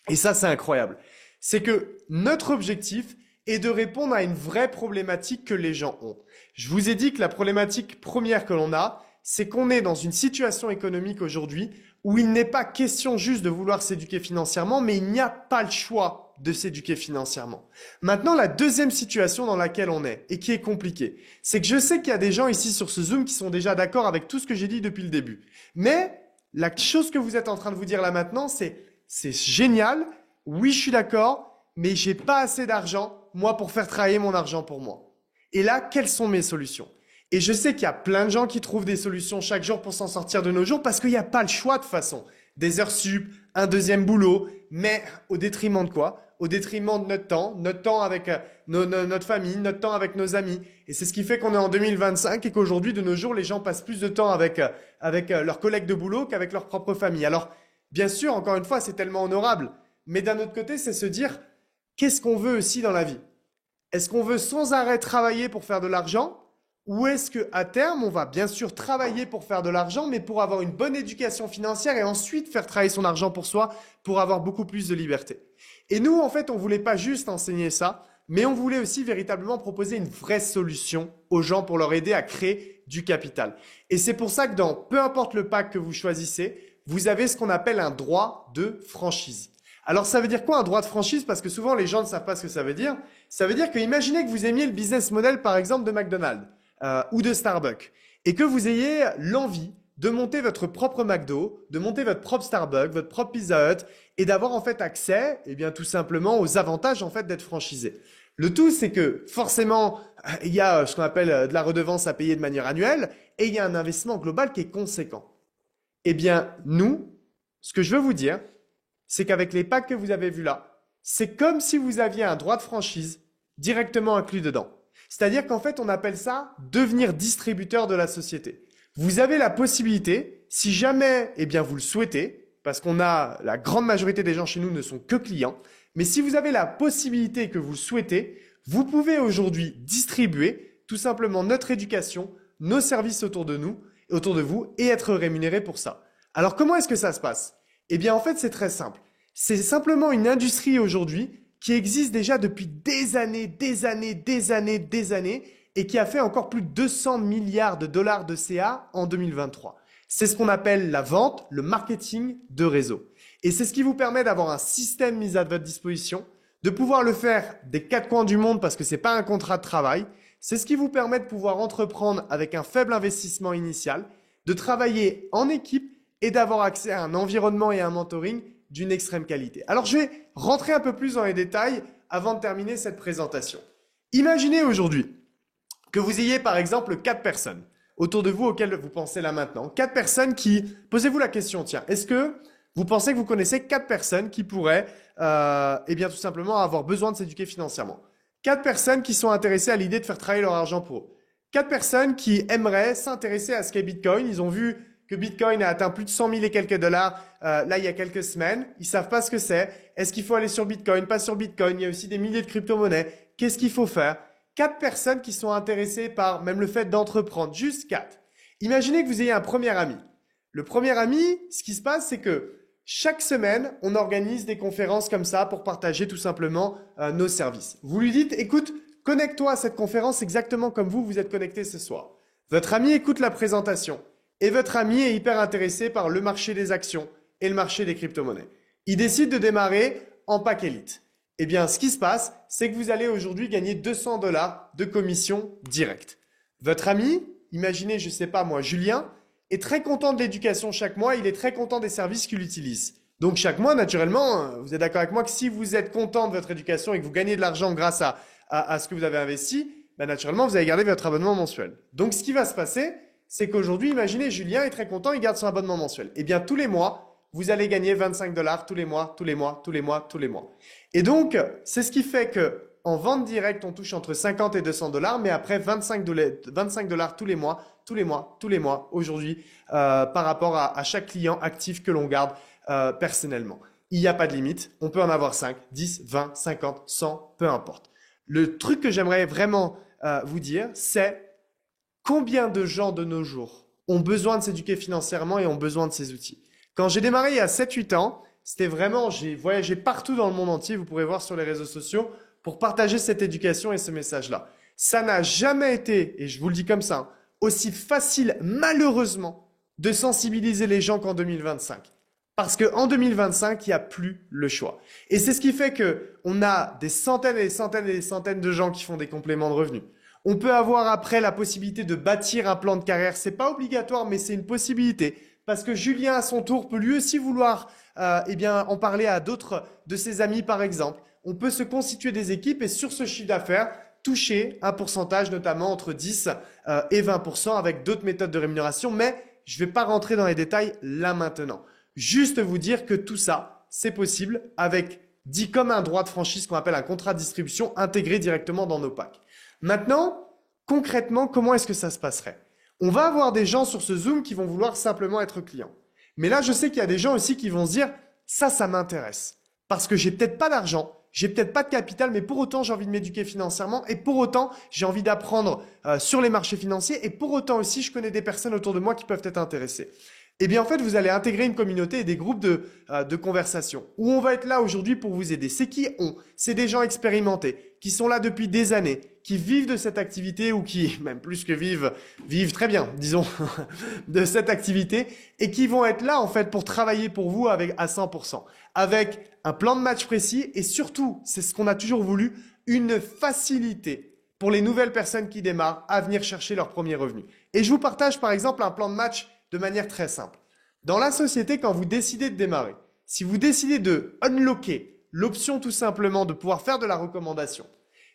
Et ça, c'est incroyable. C'est que notre objectif est de répondre à une vraie problématique que les gens ont. Je vous ai dit que la problématique première que l'on a, c'est qu'on est dans une situation économique aujourd'hui où il n'est pas question juste de vouloir s'éduquer financièrement, mais il n'y a pas le choix de s'éduquer financièrement. Maintenant, la deuxième situation dans laquelle on est et qui est compliquée, c'est que je sais qu'il y a des gens ici sur ce Zoom qui sont déjà d'accord avec tout ce que j'ai dit depuis le début. Mais la chose que vous êtes en train de vous dire là maintenant, c'est génial, oui, je suis d'accord, mais j'ai pas assez d'argent, moi, pour faire travailler mon argent pour moi. Et là, quelles sont mes solutions? Et je sais qu'il y a plein de gens qui trouvent des solutions chaque jour pour s'en sortir de nos jours parce qu'il n'y a pas le choix de toute façon. Des heures sup, un deuxième boulot, mais au détriment de quoi? Au détriment de notre temps avec notre famille, notre temps avec nos amis. Et c'est ce qui fait qu'on est en 2025 et qu'aujourd'hui, de nos jours, les gens passent plus de temps avec leurs collègues de boulot qu'avec leur propre famille. Alors, bien sûr, encore une fois, c'est tellement honorable. Mais d'un autre côté, c'est se dire, qu'est-ce qu'on veut aussi dans la vie? Est-ce qu'on veut sans arrêt travailler pour faire de l'argent? Ou est-ce qu'à terme, on va bien sûr travailler pour faire de l'argent, mais pour avoir une bonne éducation financière et ensuite faire travailler son argent pour soi, pour avoir beaucoup plus de liberté. Et nous, en fait, on voulait pas juste enseigner ça, mais on voulait aussi véritablement proposer une vraie solution aux gens pour leur aider à créer du capital. Et c'est pour ça que dans peu importe le pack que vous choisissez, vous avez ce qu'on appelle un droit de franchise. Alors, ça veut dire quoi un droit de franchise? Parce que souvent, les gens ne savent pas ce que ça veut dire. Ça veut dire que imaginez que vous aimiez le business model, par exemple, de McDonald's. Ou de Starbucks, et que vous ayez l'envie de monter votre propre McDo, de monter votre propre Starbucks, votre propre Pizza Hut, et d'avoir en fait accès, eh bien tout simplement aux avantages en fait d'être franchisé. Le tout, c'est que forcément, il y a ce qu'on appelle de la redevance à payer de manière annuelle, et il y a un investissement global qui est conséquent. Eh bien, nous, ce que je veux vous dire, c'est qu'avec les packs que vous avez vus là, c'est comme si vous aviez un droit de franchise directement inclus dedans. C'est-à-dire qu'en fait, on appelle ça devenir distributeur de la société. Vous avez la possibilité, si jamais vous le souhaitez, parce la grande majorité des gens chez nous ne sont que clients, mais si vous avez la possibilité que vous le souhaitez, vous pouvez aujourd'hui distribuer tout simplement notre éducation, nos services autour de vous et être rémunéré pour ça. Alors comment est-ce que ça se passe? En fait, c'est très simple. C'est simplement une industrie aujourd'hui qui existe déjà depuis des années et qui a fait encore plus de 200 milliards de dollars de CA en 2023. C'est ce qu'on appelle la vente, le marketing de réseau. Et c'est ce qui vous permet d'avoir un système mis à votre disposition, de pouvoir le faire des quatre coins du monde parce que ce n'est pas un contrat de travail. C'est ce qui vous permet de pouvoir entreprendre avec un faible investissement initial, de travailler en équipe et d'avoir accès à un environnement et à un mentoring d'une extrême qualité. Alors, je vais rentrer un peu plus dans les détails avant de terminer cette présentation. Imaginez aujourd'hui que vous ayez par exemple 4 personnes autour de vous auxquelles vous pensez là maintenant. 4 personnes posez-vous la question, tiens, est-ce que vous pensez que vous connaissez 4 personnes qui pourraient tout simplement avoir besoin de s'éduquer financièrement? 4 personnes qui sont intéressées à l'idée de faire travailler leur argent pour eux. 4 personnes qui aimeraient s'intéresser à ce qu'est Bitcoin. Ils ont vu que Bitcoin a atteint plus de 100 000 et quelques dollars là il y a quelques semaines. Ils savent pas ce que c'est. Est-ce qu'il faut aller sur Bitcoin? Pas sur Bitcoin. Il y a aussi des milliers de crypto-monnaies. Qu'est-ce qu'il faut faire? 4 personnes qui sont intéressées par même le fait d'entreprendre. Juste 4. Imaginez que vous ayez un premier ami. Le premier ami, ce qui se passe, c'est que chaque semaine, on organise des conférences comme ça pour partager tout simplement nos services. Vous lui dites, écoute, connecte-toi à cette conférence exactement comme vous êtes connecté ce soir. Votre ami écoute la présentation. Et votre ami est hyper intéressé par le marché des actions et le marché des crypto-monnaies. Il décide de démarrer en pack élite. Ce qui se passe, c'est que vous allez aujourd'hui gagner 200 dollars de commission directe. Votre ami, imaginez, je sais pas moi, Julien, est très content de l'éducation chaque mois, il est très content des services qu'il utilise. Donc chaque mois, naturellement, vous êtes d'accord avec moi que si vous êtes content de votre éducation et que vous gagnez de l'argent grâce à ce que vous avez investi, naturellement, vous allez garder votre abonnement mensuel. Donc ce qui va se passer, c'est qu'aujourd'hui, imaginez, Julien est très content, il garde son abonnement mensuel. Tous les mois, vous allez gagner 25 dollars tous les mois. Et donc, c'est ce qui fait que en vente directe, on touche entre 50 et 200 dollars, mais après 25 dollars tous les mois, aujourd'hui, par rapport à chaque client actif que l'on garde personnellement. Il n'y a pas de limite, on peut en avoir 5, 10, 20, 50, 100, peu importe. Le truc que j'aimerais vraiment vous dire, c'est combien de gens de nos jours ont besoin de s'éduquer financièrement et ont besoin de ces outils? Quand j'ai démarré il y a 7-8 ans, c'était vraiment, j'ai voyagé partout dans le monde entier, vous pourrez voir sur les réseaux sociaux, pour partager cette éducation et ce message-là. Ça n'a jamais été, et je vous le dis comme ça, aussi facile, malheureusement, de sensibiliser les gens qu'en 2025. Parce qu'en 2025, il n'y a plus le choix. Et c'est ce qui fait qu'on a des centaines et des centaines et des centaines de gens qui font des compléments de revenus. On peut avoir après la possibilité de bâtir un plan de carrière. C'est pas obligatoire, mais c'est une possibilité. Parce que Julien, à son tour, peut lui aussi vouloir en parler à d'autres de ses amis, par exemple. On peut se constituer des équipes et sur ce chiffre d'affaires, toucher un pourcentage, notamment entre 10 et 20% avec d'autres méthodes de rémunération. Mais je ne vais pas rentrer dans les détails là maintenant. Juste vous dire que tout ça, c'est possible avec, dit comme un droit de franchise qu'on appelle un contrat de distribution intégré directement dans nos packs. Maintenant, concrètement, comment est-ce que ça se passerait? On va avoir des gens sur ce Zoom qui vont vouloir simplement être clients. Mais là, je sais qu'il y a des gens aussi qui vont se dire « ça m'intéresse ». Parce que j'ai peut-être pas d'argent, j'ai peut-être pas de capital, mais pour autant, j'ai envie de m'éduquer financièrement et pour autant, j'ai envie d'apprendre sur les marchés financiers et pour autant aussi, je connais des personnes autour de moi qui peuvent être intéressées. En fait, vous allez intégrer une communauté et des groupes de conversation où on va être là aujourd'hui pour vous aider. C'est qui on? C'est des gens expérimentés qui sont là depuis des années, qui vivent de cette activité ou qui, même plus que vivent très bien, disons, de cette activité et qui vont être là en fait pour travailler pour vous à 100%, avec un plan de match précis et surtout, c'est ce qu'on a toujours voulu, une facilité pour les nouvelles personnes qui démarrent à venir chercher leur premier revenu. Et je vous partage par exemple un plan de match de manière très simple. Dans la société, quand vous décidez de démarrer, si vous décidez de unlocker l'option tout simplement de pouvoir faire de la recommandation,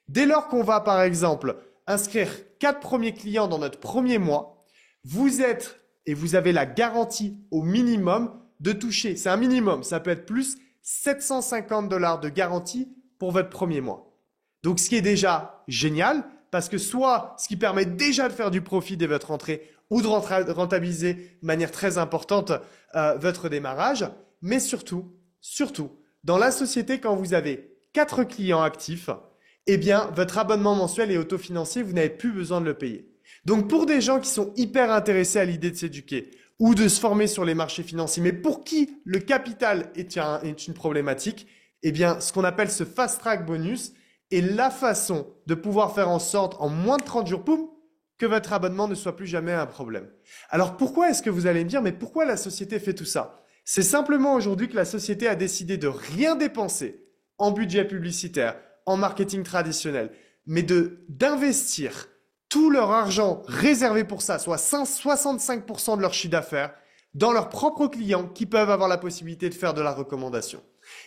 dès lors qu'on va par exemple inscrire 4 premiers clients dans notre premier mois, vous êtes et vous avez la garantie au minimum de toucher, c'est un minimum, ça peut être plus, $750 de garantie pour votre premier mois. Donc, ce qui est déjà génial, parce que soit ce qui permet déjà de faire du profit dès votre entrée ou de rentabiliser de manière très importante votre démarrage, mais surtout, dans la société, quand vous avez 4 clients actifs, eh bien, votre abonnement mensuel est autofinancier, vous n'avez plus besoin de le payer. Donc, pour des gens qui sont hyper intéressés à l'idée de s'éduquer ou de se former sur les marchés financiers, mais pour qui le capital est une problématique, eh bien, ce qu'on appelle ce fast track bonus est la façon de pouvoir faire en sorte, en moins de 30 jours, poum, que votre abonnement ne soit plus jamais un problème. Alors, pourquoi est-ce que vous allez me dire, mais pourquoi la société fait tout ça? C'est simplement aujourd'hui que la société a décidé de rien dépenser en budget publicitaire, en marketing traditionnel, mais d'investir tout leur argent réservé pour ça, soit 65% de leur chiffre d'affaires, dans leurs propres clients qui peuvent avoir la possibilité de faire de la recommandation.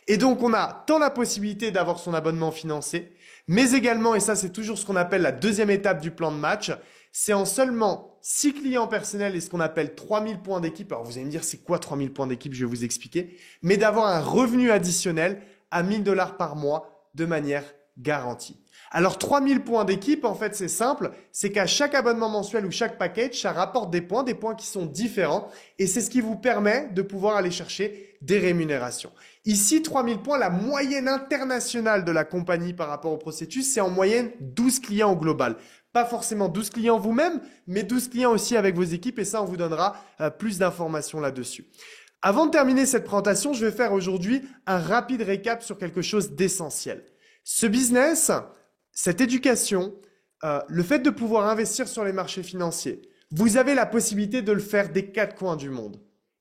Et donc, on a tant la possibilité d'avoir son abonnement financé, mais également, et ça c'est toujours ce qu'on appelle la deuxième étape du plan de match, c'est en seulement 6 clients personnels et ce qu'on appelle 3000 points d'équipe. Alors, vous allez me dire, c'est quoi 3000 points d'équipe? Je vais vous expliquer. Mais d'avoir un revenu additionnel à $1000 par mois de manière garantie. Alors, 3000 points d'équipe, en fait, c'est simple. C'est qu'à chaque abonnement mensuel ou chaque package, ça rapporte des points qui sont différents. Et c'est ce qui vous permet de pouvoir aller chercher des rémunérations. Ici, 3000 points, la moyenne internationale de la compagnie par rapport au processus, c'est en moyenne 12 clients au global. Pas forcément 12 clients vous-même, mais 12 clients aussi avec vos équipes. Et ça, on vous donnera plus d'informations là-dessus. Avant de terminer cette présentation, je vais faire aujourd'hui un rapide récap sur quelque chose d'essentiel. Ce business, cette éducation, le fait de pouvoir investir sur les marchés financiers, vous avez la possibilité de le faire des 4 coins du monde.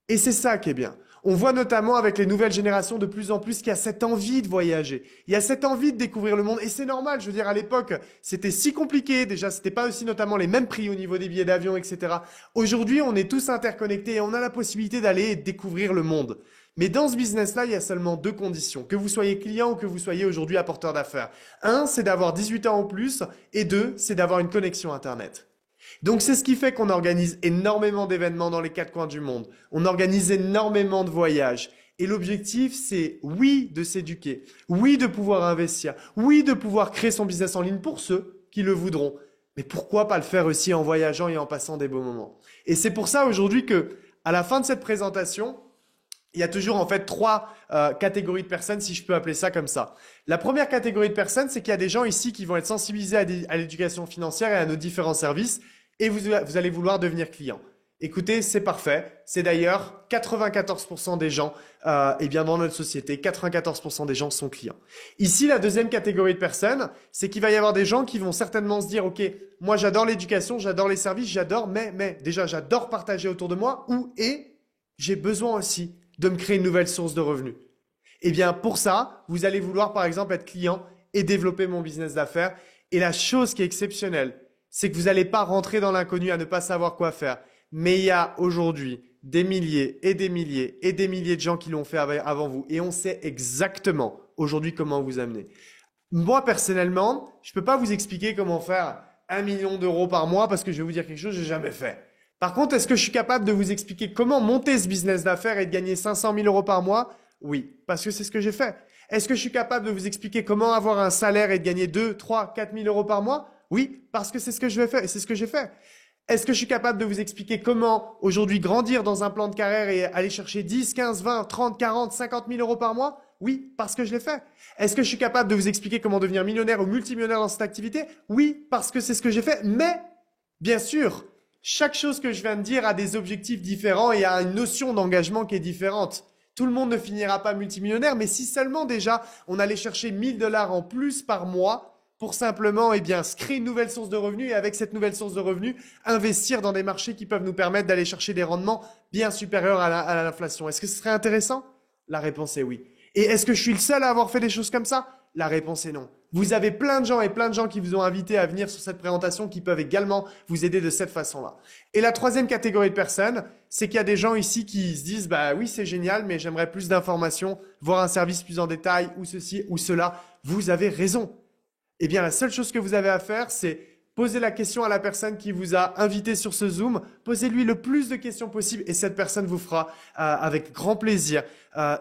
Et c'est ça qui est bien. On voit notamment avec les nouvelles générations de plus en plus qu'il y a cette envie de voyager. Il y a cette envie de découvrir le monde et c'est normal. Je veux dire, à l'époque, c'était si compliqué. Déjà, c'était pas aussi notamment les mêmes prix au niveau des billets d'avion, etc. Aujourd'hui, on est tous interconnectés et on a la possibilité d'aller découvrir le monde. Mais dans ce business-là, il y a seulement 2 conditions. Que vous soyez client ou que vous soyez aujourd'hui apporteur d'affaires. 1, c'est d'avoir 18 ans ou plus et 2, c'est d'avoir une connexion Internet. Donc, c'est ce qui fait qu'on organise énormément d'événements dans les 4 coins du monde. On organise énormément de voyages. Et l'objectif, c'est oui, de s'éduquer. Oui, de pouvoir investir. Oui, de pouvoir créer son business en ligne pour ceux qui le voudront. Mais pourquoi pas le faire aussi en voyageant et en passant des beaux moments? Et c'est pour ça aujourd'hui que, à la fin de cette présentation, il y a toujours en fait 3 catégories de personnes, si je peux appeler ça comme ça. La première catégorie de personnes, c'est qu'il y a des gens ici qui vont être sensibilisés à l'éducation financière et à nos différents services et vous allez vouloir devenir client. Écoutez, c'est parfait. C'est d'ailleurs 94% des gens eh bien dans notre société, 94% des gens sont clients. Ici, la deuxième catégorie de personnes, c'est qu'il va y avoir des gens qui vont certainement se dire, OK, moi j'adore l'éducation, j'adore les services, mais déjà j'adore partager autour de moi et j'ai besoin aussi de me créer une nouvelle source de revenus. Eh bien, pour ça, vous allez vouloir, par exemple, être client et développer mon business d'affaires. Et la chose qui est exceptionnelle, c'est que vous n'allez pas rentrer dans l'inconnu à ne pas savoir quoi faire. Mais il y a aujourd'hui des milliers et des milliers et des milliers de gens qui l'ont fait avant vous. Et on sait exactement aujourd'hui comment vous amener. Moi, personnellement, je ne peux pas vous expliquer comment faire 1 million d'euros par mois parce que je vais vous dire quelque chose que je n'ai jamais fait. Par contre, est-ce que je suis capable de vous expliquer comment monter ce business d'affaires et de gagner 500 000 euros par mois? Oui, parce que c'est ce que j'ai fait. Est-ce que je suis capable de vous expliquer comment avoir un salaire et de gagner 2, 3, 4 000 euros par mois? Oui, parce que c'est ce que je vais faire et c'est ce que j'ai fait. Est-ce que je suis capable de vous expliquer comment aujourd'hui grandir dans un plan de carrière et aller chercher 10, 15, 20, 30, 40, 50 000 euros par mois? Oui, parce que je l'ai fait. Est-ce que je suis capable de vous expliquer comment devenir millionnaire ou multimillionnaire dans cette activité? Oui, parce que c'est ce que j'ai fait. Mais, bien sûr, chaque chose que je viens de dire a des objectifs différents et a une notion d'engagement qui est différente. Tout le monde ne finira pas multimillionnaire, mais si seulement déjà on allait chercher $1000 en plus par mois pour simplement se créer une nouvelle source de revenus et avec cette nouvelle source de revenus, investir dans des marchés qui peuvent nous permettre d'aller chercher des rendements bien supérieurs à l'inflation. Est-ce que ce serait intéressant? La réponse est oui. Et est-ce que je suis le seul à avoir fait des choses comme ça? La réponse est non. Vous avez plein de gens qui vous ont invité à venir sur cette présentation qui peuvent également vous aider de cette façon-là. Et la troisième catégorie de personnes, c'est qu'il y a des gens ici qui se disent « bah oui, c'est génial, mais j'aimerais plus d'informations, voir un service plus en détail ou ceci ou cela ». Vous avez raison. Eh bien, la seule chose que vous avez à faire, c'est Posez la question à la personne qui vous a invité sur ce Zoom. Posez-lui le plus de questions possible et cette personne vous fera avec grand plaisir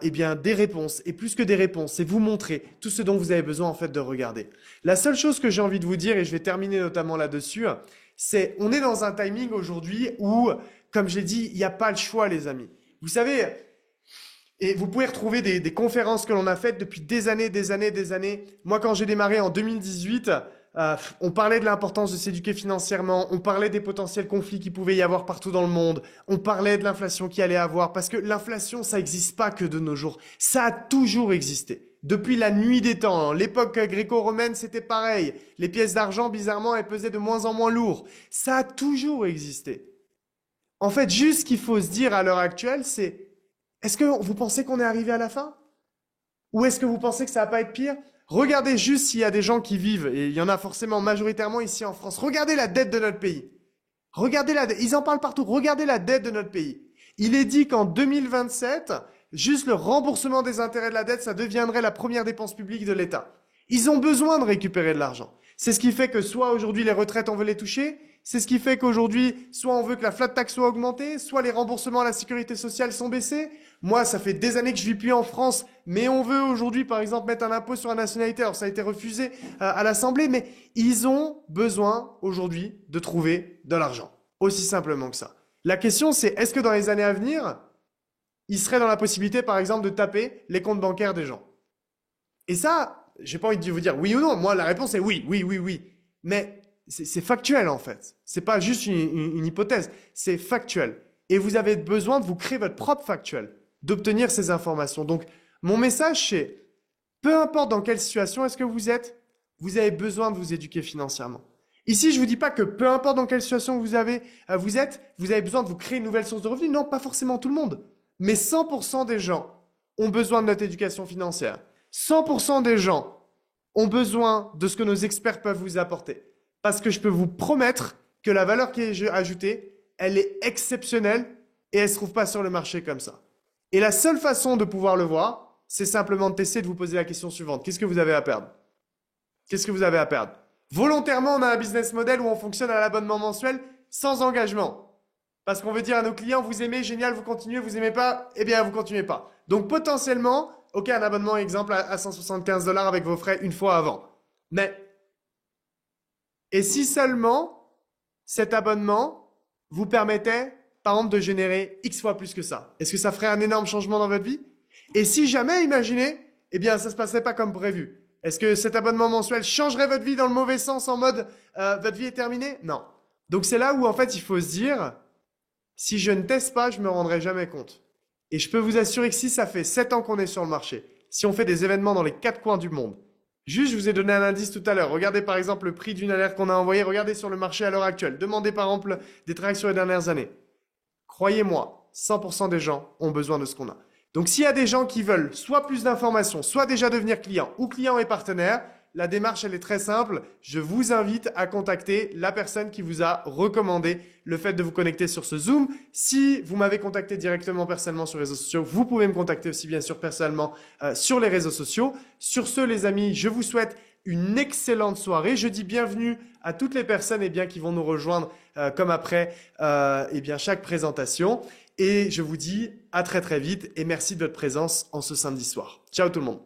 eh bien, des réponses. Et plus que des réponses, c'est vous montrer tout ce dont vous avez besoin en fait de regarder. La seule chose que j'ai envie de vous dire, et je vais terminer notamment là-dessus, c'est on est dans un timing aujourd'hui où, comme j'ai dit, il n'y a pas le choix les amis. Vous savez, et vous pouvez retrouver des conférences que l'on a faites depuis des années, des années, des années. Moi, quand j'ai démarré en 2018, on parlait de l'importance de s'éduquer financièrement, on parlait des potentiels conflits qu'il pouvait y avoir partout dans le monde, on parlait de l'inflation qu'il allait avoir, parce que l'inflation, ça n'existe pas que de nos jours, ça a toujours existé. Depuis la nuit des temps, l'époque gréco-romaine, c'était pareil. Les pièces d'argent, bizarrement, elles pesaient de moins en moins lourd. Ça a toujours existé. En fait, juste ce qu'il faut se dire à l'heure actuelle, c'est est-ce que vous pensez qu'on est arrivé à la fin? Ou est-ce que vous pensez que ça va pas être pire? Regardez juste s'il y a des gens qui vivent, et il y en a forcément majoritairement ici en France. Regardez la dette de notre pays. Regardez la dette, ils en parlent partout. Regardez la dette de notre pays. Il est dit qu'en 2027, juste le remboursement des intérêts de la dette, ça deviendrait la première dépense publique de l'État. Ils ont besoin de récupérer de l'argent. C'est ce qui fait que soit aujourd'hui les retraites, on veut les toucher, c'est ce qui fait qu'aujourd'hui, soit on veut que la flat tax soit augmentée, soit les remboursements à la sécurité sociale sont baissés. Moi, ça fait des années que je vis plus en France, mais on veut aujourd'hui, par exemple, mettre un impôt sur la nationalité. Alors, ça a été refusé à l'Assemblée, mais ils ont besoin aujourd'hui de trouver de l'argent. Aussi simplement que ça. La question, c'est est-ce que dans les années à venir, ils seraient dans la possibilité, par exemple, de taper les comptes bancaires des gens? Et ça, j'ai pas envie de vous dire oui ou non. Moi, la réponse est oui, oui, oui, oui. Mais c'est factuel en fait. C'est pas juste une hypothèse, c'est factuel. Et vous avez besoin de vous créer votre propre factuel, d'obtenir ces informations. Donc, mon message c'est, peu importe dans quelle situation est-ce que vous êtes, vous avez besoin de vous éduquer financièrement. Ici, je vous dis pas que peu importe dans quelle situation vous êtes, vous avez besoin de vous créer une nouvelle source de revenus. Non, pas forcément tout le monde. Mais 100% des gens ont besoin de notre éducation financière. 100% des gens ont besoin de ce que nos experts peuvent vous apporter. Parce que je peux vous promettre que la valeur qui est ajoutée, elle est exceptionnelle et elle ne se trouve pas sur le marché comme ça. Et la seule façon de pouvoir le voir, c'est simplement de tester, de vous poser la question suivante. Qu'est-ce que vous avez à perdre? Qu'est-ce que vous avez à perdre? Volontairement, on a un business model où on fonctionne à l'abonnement mensuel sans engagement. Parce qu'on veut dire à nos clients, vous aimez, génial, vous continuez, vous aimez pas, eh bien, vous continuez pas. Donc, potentiellement, ok, un abonnement, exemple, à 175 $ avec vos frais une fois avant. Mais, et si seulement cet abonnement vous permettait, par exemple, de générer X fois plus que ça? Est-ce que ça ferait un énorme changement dans votre vie? Et si jamais, imaginez, eh bien, ça se passerait pas comme prévu. Est-ce que cet abonnement mensuel changerait votre vie dans le mauvais sens en mode votre vie est terminée? Non. Donc c'est là où en fait il faut se dire, si je ne teste pas, je me rendrai jamais compte. Et je peux vous assurer que si ça fait 7 ans qu'on est sur le marché, si on fait des événements dans les 4 coins du monde, juste je vous ai donné un indice tout à l'heure, regardez par exemple le prix d'une alerte qu'on a envoyée, regardez sur le marché à l'heure actuelle, demandez par exemple des tracks sur les dernières années. Croyez-moi, 100% des gens ont besoin de ce qu'on a. Donc s'il y a des gens qui veulent soit plus d'informations, soit déjà devenir clients ou clients et partenaires, la démarche elle est très simple. Je vous invite à contacter la personne qui vous a recommandé le fait de vous connecter sur ce Zoom. Si vous m'avez contacté directement personnellement sur les réseaux sociaux, vous pouvez me contacter aussi bien sûr personnellement sur les réseaux sociaux. Sur ce les amis, je vous souhaite une excellente soirée. Je dis bienvenue à toutes les personnes qui vont nous rejoindre comme après chaque présentation. Et je vous dis à très très vite et merci de votre présence en ce samedi soir. Ciao tout le monde.